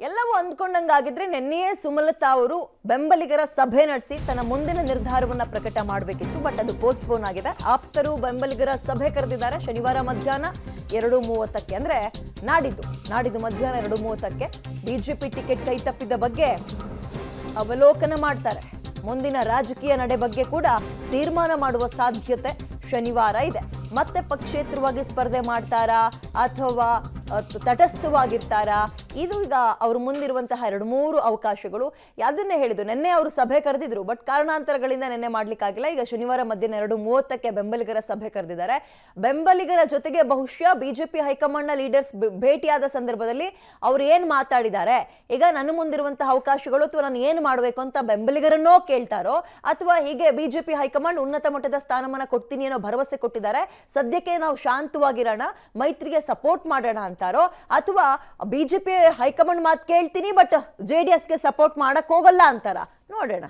ಎಲ್ಲವೂ ಅಂದ್ಕೊಂಡಂಗಾಗಿದ್ರೆ ನಿನ್ನೆಯೇ ಸುಮಲತಾ ಅವರು ಬೆಂಬಲಿಗರ ಸಭೆ ನಡೆಸಿ ತನ್ನ ಮುಂದಿನ ನಿರ್ಧಾರವನ್ನ ಪ್ರಕಟ ಮಾಡಬೇಕಿತ್ತು. ಬಟ್ ಅದು ಪೋಸ್ಟ್ಪೋನ್ ಆಗಿದೆ. ಆಪ್ತರು ಬೆಂಬಲಿಗರ ಸಭೆ ಕರೆದಿದ್ದಾರೆ ಶನಿವಾರ ಮಧ್ಯಾಹ್ನ 2:30ಕ್ಕೆ, ಅಂದ್ರೆ ನಾಡಿದ್ದು ಮಧ್ಯಾಹ್ನ 2:30ಕ್ಕೆ ಬಿಜೆಪಿ ಟಿಕೆಟ್ ಕೈ ತಪ್ಪಿದ ಬಗ್ಗೆ ಅವಲೋಕನ ಮಾಡ್ತಾರೆ. ಮುಂದಿನ ರಾಜಕೀಯ ನಡೆ ಬಗ್ಗೆ ಕೂಡ ತೀರ್ಮಾನ ಮಾಡುವ ಸಾಧ್ಯತೆ ಶನಿವಾರ ಇದೆ. ಮತ್ತೆ ಪಕ್ಷೇತರವಾಗಿ ಸ್ಪರ್ಧೆ ಮಾಡ್ತಾರಾ ಅಥವಾ ತಟಸ್ಥವಾಗಿರ್ತಾರಾ, ಇದು ಈಗ ಅವ್ರ ಮುಂದಿರುವಂತಹ 2-3 ಅವಕಾಶಗಳು. ಅದನ್ನೇ ಹೇಳಿದ್ರು, ನಿನ್ನೆ ಅವರು ಸಭೆ ಕರೆದಿದ್ರು, ಬಟ್ ಕಾರಣಾಂತರಗಳಿಂದ ನಿನ್ನೆ ಮಾಡ್ಲಿಕ್ಕಾಗಿಲ್ಲ. ಈಗ ಶನಿವಾರ ಮಧ್ಯಾಹ್ನ 2:30ಕ್ಕೆ ಬೆಂಬಲಿಗರ ಸಭೆ ಕರೆದಿದ್ದಾರೆ. ಬೆಂಬಲಿಗರ ಜೊತೆಗೆ ಬಹುಶಃ ಬಿಜೆಪಿ ಹೈಕಮಾಂಡ್ನ ಲೀಡರ್ಸ್ ಭೇಟಿಯಾದ ಸಂದರ್ಭದಲ್ಲಿ ಅವ್ರು ಏನ್ ಮಾತಾಡಿದ್ದಾರೆ, ಈಗ ನನ್ನ ಮುಂದಿರುವಂತಹ ಅವಕಾಶಗಳು ಅಥವಾ ನಾನು ಏನ್ ಮಾಡಬೇಕು ಅಂತ ಬೆಂಬಲಿಗರನ್ನೋ ಕೇಳ್ತಾರೋ, ಅಥವಾ ಹೀಗೆ ಬಿಜೆಪಿ ಹೈಕಮಾಂಡ್ ಉನ್ನತ ಮಟ್ಟದ ಸ್ಥಾನಮಾನ ಕೊಡ್ತೀನಿ ಅನ್ನೋ ಭರವಸೆ ಕೊಟ್ಟಿದ್ದಾರೆ, ಸದ್ಯಕ್ಕೆ ನಾವು ಶಾಂತವಾಗಿರೋಣ, ಮೈತ್ರಿಗೆ ಸಪೋರ್ಟ್ ಮಾಡೋಣ ಅಂತಾರೋ, ಅಥವಾ ಬಿಜೆಪಿ ಹೈಕಮಾಂಡ್ ಮಾತು ಕೇಳ್ತೀನಿ ಬಟ್ JDSಗೆ ಸಪೋರ್ಟ್ ಮಾಡಕ್ ಹೋಗಲ್ಲ ಅಂತಾರ, ನೋಡೋಣ.